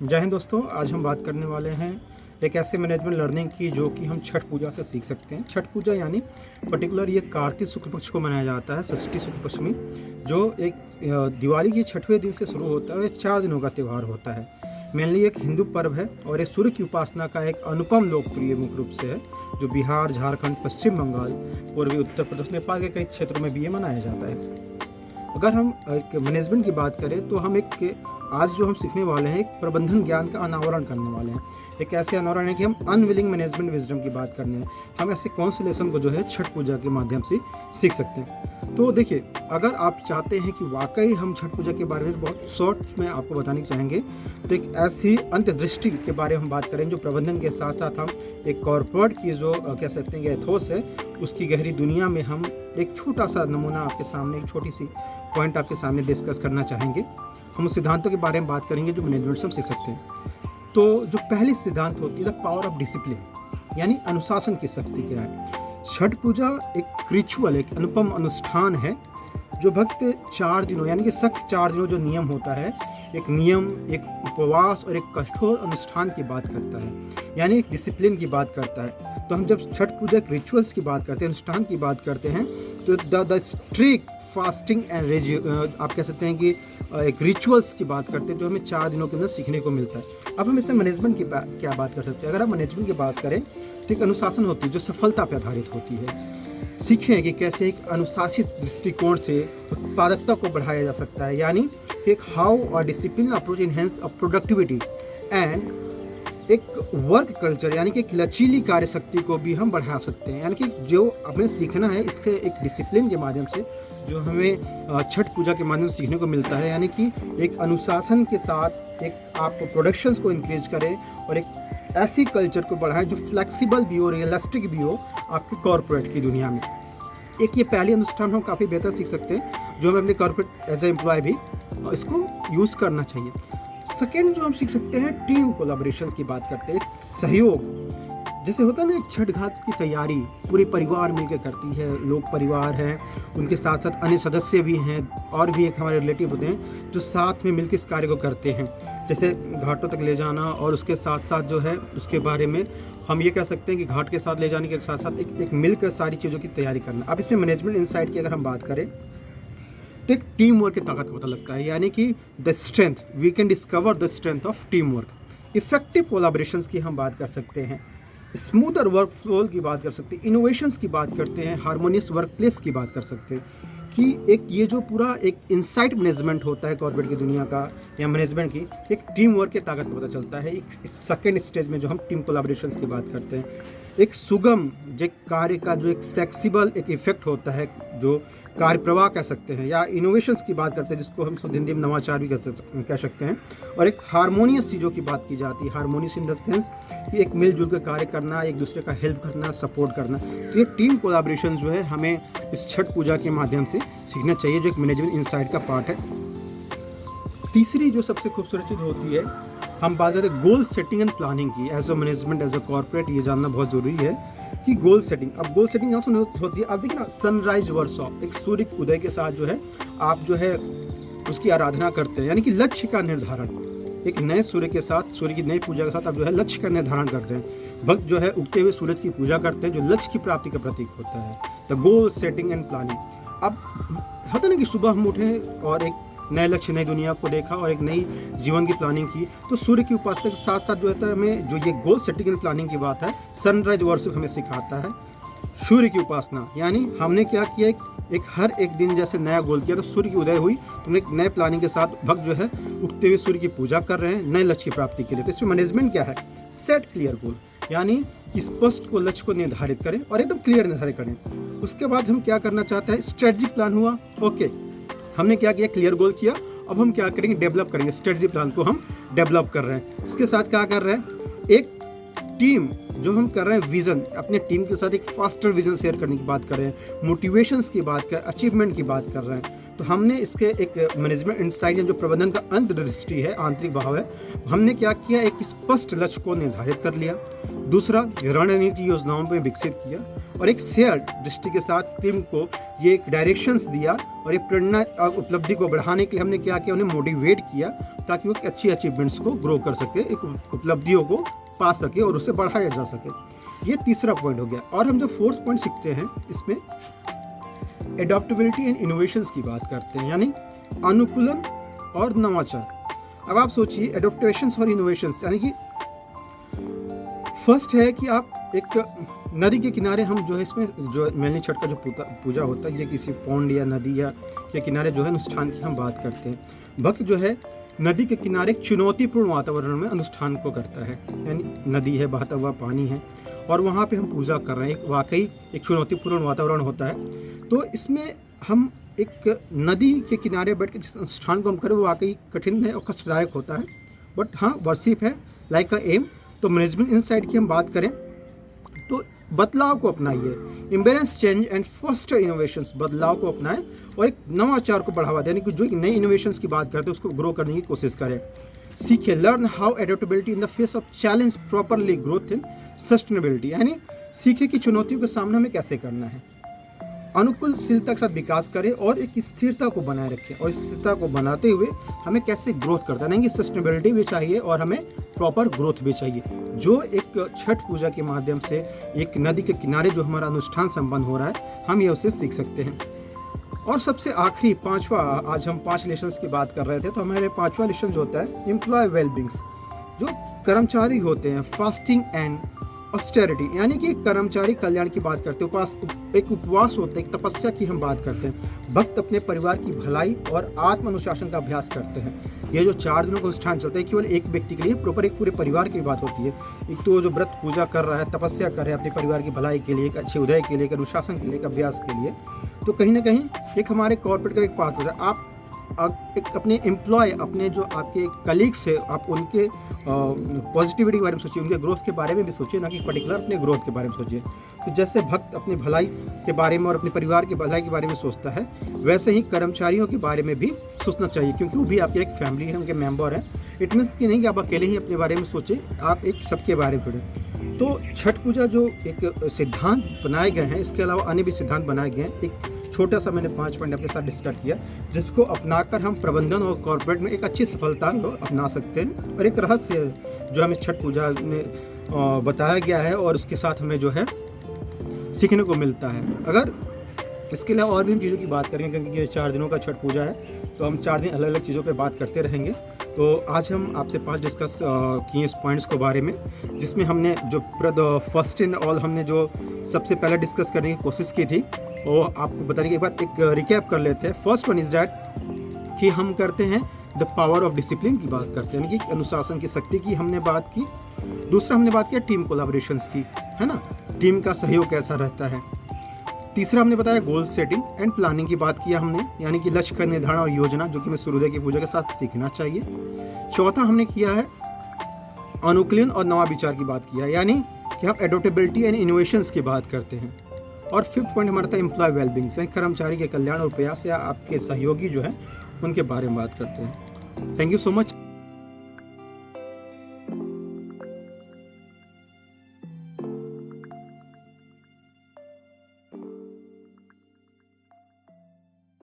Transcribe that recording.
जय हिंद दोस्तों। आज हम बात करने वाले हैं एक ऐसे मैनेजमेंट लर्निंग की जो कि हम छठ पूजा से सीख सकते हैं। छठ पूजा यानी पर्टिकुलर ये कार्तिक शुक्ल पक्ष को मनाया जाता है, षष्ठी शुक्ल पक्ष में, जो एक दिवाली के छठवें दिन से शुरू होता है। 4 दिनों का त्यौहार होता है। मेनली एक हिंदू पर्व है और ये सूर्य की उपासना का एक अनुपम लोकप्रिय मुख्य रूप से है, जो बिहार, झारखंड, पश्चिम बंगाल, पूर्वी उत्तर प्रदेश, नेपाल के कई क्षेत्रों में भी ये मनाया जाता है। अगर हम एक मैनेजमेंट की बात करें तो हम आज जो हम सीखने वाले हैं एक प्रबंधन ज्ञान का अनावरण करने वाले हैं। एक ऐसे अनावरण है कि हम अनविलिंग मैनेजमेंट विजडम की बात करने हैं। हम ऐसे कौन से लेसन को जो है छठ पूजा के माध्यम से सीख सकते हैं। तो देखिए, अगर आप चाहते हैं कि वाकई हम छठ पूजा के बारे में बहुत शॉर्ट में आपको बताने चाहेंगे, तो एक ऐसी अंतर्दृष्टि के बारे में हम बात करें जो प्रबंधन के साथ साथ हम एक कॉर्पोरेट की जो कह सकते हैं एथोस है, उसकी गहरी दुनिया में हम एक छोटा सा नमूना आपके सामने, एक छोटी सी पॉइंट आपके सामने डिस्कस करना चाहेंगे। हम उस सिद्धांतों के बारे में बात करेंगे जो मैनेजमेंट से हम सीख सकते हैं। तो जो पहली सिद्धांत होती है द पावर ऑफ डिसिप्लिन, यानी अनुशासन की शक्ति क्या है। छठ पूजा एक रिचुअल, एक अनुपम अनुष्ठान है जो भक्त 4 दिनों यानी कि सख्त 4 दिनों जो नियम होता है, एक नियम, एक उपवास और एक कठोर अनुष्ठान की बात करता है, यानी एक डिसिप्लिन की बात करता है। तो हम जब छठ पूजा के रिचुअल्स की बात करते हैं, अनुष्ठान की बात करते हैं, तो द स्ट्रिक्ट फास्टिंग एंड आप कह सकते हैं कि एक रिचुअल्स की बात करते हैं जो हमें 4 दिनों के अंदर सीखने को मिलता है। अब हम इसमें मैनेजमेंट की क्या बात कर सकते हैं। अगर हम मैनेजमेंट की बात करें तो एक अनुशासन होती है जो सफलता पर आधारित होती है। सीखें कि कैसे एक अनुशासित दृष्टिकोण से उत्पादकता को बढ़ाया जा सकता है, यानी एक हाउ और discipline approach enhance productivity and एक वर्क कल्चर, यानी कि एक लचीली कार्य शक्ति को भी हम बढ़ा सकते हैं। यानी कि जो हमें सीखना है इसके एक डिसिप्लिन के माध्यम से जो हमें छठ पूजा के माध्यम से सीखने को मिलता है, यानी कि एक अनुशासन के साथ एक आप प्रोडक्शंस को इंक्रीज करें और एक ऐसी कल्चर को बढ़ाएं जो फ्लेक्सिबल भी हो, रियलिस्टिक भी हो आपकी कॉर्पोरेट की दुनिया में। एक ये पहली अनुष्ठान हम काफ़ी बेहतर सीख सकते हैं जो हमें अपने कॉर्पोरेट एज ए एम्प्लॉय भी इसको यूज़ करना चाहिए। सेकेंड जो हम सीख सकते हैं, टीम कोलैबोरेशंस की बात करते हैं, एक सहयोग। जैसे होता है ना, छठ घाट की तैयारी पूरे परिवार मिलकर करती है, लोग परिवार हैं, उनके साथ साथ अन्य सदस्य भी हैं और भी एक हमारे रिलेटिव होते हैं जो साथ में मिलकर इस कार्य को करते हैं। जैसे घाटों तक ले जाना और उसके साथ साथ जो है उसके बारे में हम ये कह सकते हैं कि घाट के साथ ले जाने के साथ साथ एक मिलकर सारी चीज़ों की तैयारी करना। अब इसमें मैनेजमेंट इनसाइट की अगर हम बात करें तो एक टीम वर्क की ताकत का पता लगता है, यानी कि the strength, we can discover the strength of team work. Effective collaborations की हम बात कर सकते हैं, स्मूथर वर्क फ्लो की बात कर सकते हैं, इनोवेशंस की बात करते हैं, हार्मोनियस वर्क प्लेस की बात कर सकते हैं। कि एक ये जो पूरा एक इनसाइट मैनेजमेंट होता है कॉर्पोरेट की दुनिया का या मैनेजमेंट की, एक टीम वर्क की ताकत का पता चलता है। एक सेकेंड स्टेज में जो हम टीम कोलैबोरेशंस की बात करते हैं, एक सुगम जो कार्य का जो एक फ्लेक्सिबल एक इफेक्ट होता है, जो कार्य प्रवाह कह सकते हैं, या इनोवेशंस की बात करते हैं जिसको हम शुद्ध हिंदी में नवाचार भी कह सकते हैं, और एक हारमोनियस चीज़ों की बात की जाती है। हारमोनियस इन द सेंस कि एक मिलजुल कर कार्य करना, एक दूसरे का हेल्प करना, सपोर्ट करना। तो ये टीम कोलैबोरेशन जो है हमें इस छठ पूजा के माध्यम से सीखना चाहिए, जो एक मैनेजमेंट इनसाइट का पार्ट है। तीसरी जो सबसे खूबसूरत चीज़ होती है, हम बात करते हैं गोल सेटिंग एंड प्लानिंग की। As a management, as a corporate ये जानना बहुत ज़रूरी है कि गोल सेटिंग। अब गोल सेटिंग यहाँ से होती है, अब देखिए ना, सनराइज वर्कशॉप, एक सूर्य के उदय के साथ जो है आप जो है उसकी आराधना करते हैं, यानी कि लक्ष्य का निर्धारण। एक नए सूर्य के साथ, सूर्य की नई पूजा के साथ आप जो है लक्ष्य का निर्धारण करते हैं। भक्त जो है उगते हुए सूरज की पूजा करते हैं जो लक्ष्य की प्राप्ति का प्रतीक होता है। The goal setting and planning. अब होता ना कि सुबह हम उठे और एक नए लक्ष्य, नई दुनिया को देखा और एक नई जीवन की प्लानिंग की, तो सूर्य की उपासना के साथ साथ जो होता है हमें जो ये गोल सेटिंग एंड प्लानिंग की बात है, सनराइज वर्कशॉप हमें सिखाता है सूर्य की उपासना। यानी हमने क्या किया, एक हर एक दिन जैसे नया गोल किया, तो सूर्य की उदय हुई तो एक नए प्लानिंग के साथ भक्त जो है उगते हुए सूर्य की पूजा कर रहे हैं नए लक्ष्य की प्राप्ति के लिए। तो इसमें मैनेजमेंट क्या है, सेट क्लियर गोल, यानी स्पष्ट को लक्ष्य को निर्धारित करें और एकदम क्लियर निर्धारित करें। उसके बाद हम क्या करना चाहते हैं, स्ट्रेटजिक प्लान हुआ, ओके, हमने क्या किया, क्लियर गोल किया, अब हम क्या करेंगे, डेवलप करेंगे, स्ट्रेटजी प्लान को हम डेवलप कर रहे हैं। इसके साथ क्या कर रहे हैं, एक टीम जो हम कर रहे हैं विजन, अपने टीम के साथ एक फास्टर विजन शेयर करने की बात कर रहे हैं, मोटिवेशंस की बात कर, अचीवमेंट की बात कर रहे हैं। तो हमने इसके एक मैनेजमेंट इनसाइट जो प्रबंधन का अंतर्दृष्टि है, आंतरिक भाव है, हमने क्या किया, एक स्पष्ट लक्ष्य को निर्धारित कर लिया। दूसरा, रणनीति योजनाओं में विकसित किया और एक शेयर दृष्टि के साथ टीम को ये एक डायरेक्शंस दिया और एक प्रेरणा उपलब्धि को बढ़ाने के लिए हमने क्या किया, उन्हें मोटिवेट किया ताकि वो अच्छी अचीवमेंट्स को ग्रो कर सके, एक उपलब्धियों को पा सके और उसे बढ़ाया जा सके। ये तीसरा पॉइंट हो गया। और हम जो फोर्थ पॉइंट सीखते हैं इसमें एडॉप्टेबिलिटी एंड इनोवेशंस की बात करते हैं, यानी अनुकूलन और नवाचार। अब आप सोचिए एडॉप्टेशंस और इनोवेशंस, यानी कि फर्स्ट है कि आप एक नदी के किनारे हम जो है इसमें जो मेनली छठ का जो पूजा होता है ये किसी पौंड या नदी या के किनारे जो है अनुष्ठान की हम बात करते हैं। भक्त जो है नदी के किनारे एक चुनौतीपूर्ण वातावरण में अनुष्ठान को करता है, यानी नदी है, बहता हुआ पानी है और वहाँ पे हम पूजा कर रहे हैं। एक वाकई एक चुनौतीपूर्ण वातावरण होता है। तो इसमें हम एक नदी के किनारे बैठ के जिस अनुष्ठान को हम करें वो वाकई कठिन है और कष्टदायक होता है, बट हाँ वर्शिप है लाइक अ एम। तो मैनेजमेंट इनसाइट की हम बात करें तो बदलाव को अपनाइए, इम्बेरेंस चेंज एंड फॉस्टर इनोवेशंस, बदलाव को अपनाएं और एक नवाचार को बढ़ावा देने की जो नई इनोवेशंस की बात करते हैं उसको ग्रो करने की कोशिश करें। सीखिए, learn how adaptability in the face of challenge properly growth in sustainability, यानी सीखे कि चुनौतियों का सामना हमें कैसे करना है, अनुकूलशीलता के साथ विकास करें और एक स्थिरता को बनाए रखें और स्थिरता को बनाते हुए हमें कैसे ग्रोथ करता है, सस्टेनेबिलिटी भी चाहिए और हमें प्रॉपर ग्रोथ भी चाहिए, जो एक छठ पूजा के माध्यम से एक नदी के किनारे जो हमारा अनुष्ठान संपन्न हो रहा है हम ये उससे सीख सकते हैं। और सबसे आखिरी पांचवा, आज हम 5 लेसन्स की बात कर रहे थे, तो हमारे 5वां लेसन जो होता है एम्प्लॉय वेलबींग्स, जो कर्मचारी होते हैं, फास्टिंग एंड ऑस्टेरिटी, यानी कि कर्मचारी कल्याण की बात करते हैं, एक उपवास होता है, एक तपस्या की हम बात करते हैं। भक्त अपने परिवार की भलाई और आत्म अनुशासन का अभ्यास करते हैं। ये जो 4 दिनों का अनुष्ठान चलता है केवल एक व्यक्ति के लिए, प्रॉपर एक पूरे परिवार की बात होती है। एक तो जो व्रत पूजा कर रहा है, तपस्या कर रहा है अपने परिवार की भलाई के लिए, एक अच्छे उदय के लिए, एक अनुशासन के लिए, एक अभ्यास के लिए, तो कहीं ना कहीं एक हमारे कॉर्पोरेट का एक पार्ट होता है। आप एक अपने एम्प्लॉय, अपने जो आपके कलीग्स है, आप उनके पॉजिटिविटी के बारे में सोचिए, उनके ग्रोथ के बारे में भी सोचिए, ना कि पर्टिकुलर अपने ग्रोथ के बारे में सोचिए। तो जैसे भक्त अपनी भलाई के बारे में और अपने परिवार की भलाई के बारे में सोचता है, वैसे ही कर्मचारियों के बारे में भी सोचना चाहिए, क्योंकि वो भी आपकी एक फैमिली है, उनके मेंबर हैं। इट मीन्स कि नहीं कि आप अकेले ही अपने बारे में सोचें, आप एक सबके बारे में सोचें। तो छठ पूजा जो एक सिद्धांत बनाए गए हैं, इसके अलावा अन्य भी सिद्धांत बनाए गए हैं। एक छोटा सा मैंने 5 पॉइंट आपके साथ डिस्कस किया, जिसको अपनाकर हम प्रबंधन और कॉर्पोरेट में एक अच्छी सफलता को अपना सकते हैं। और एक रहस्य जो हमें छठ पूजा में बताया गया है और उसके साथ हमें जो है सीखने को मिलता है। अगर इसके अलावा और भी हम चीज़ों की बात करेंगे, क्योंकि ये 4 दिनों का छठ पूजा है, तो हम 4 दिन अलग अलग चीज़ों पे बात करते रहेंगे। तो आज हम आपसे 5 डिस्कस किए इस पॉइंट्स के बारे में, जिसमें हमने जो फर्स्ट एंड ऑल हमने जो सबसे पहले डिस्कस करने की कोशिश की थी, वो आपको बताने के बाद एक रिकैप कर लेते हैं। फर्स्ट वन इज दैट कि हम करते हैं द पावर ऑफ डिसिप्लिन की बात करते हैं, यानी कि अनुशासन की शक्ति की हमने बात की। दूसरा हमने बात किया टीम कोलैबोरेशंस की, है ना, टीम का सहयोग कैसा रहता है। तीसरा हमने बताया गोल सेटिंग एंड प्लानिंग की बात किया हमने, यानी कि लक्ष्य का निर्धारण और योजना, जो कि हमें सूर्योदय की पूजा के साथ सीखना चाहिए। चौथा हमने किया है अनुकूलन और नवा विचार की बात किया, यानी कि हम एडोप्टेबिलिटी एंड इनोवेशंस की बात करते हैं। और 5th पॉइंट हमारा था एम्प्लॉय वेलबींग, यानी कर्मचारी के कल्याण और प्रयास या आपके सहयोगी जो है उनके बारे में बात करते हैं। Thank you so much.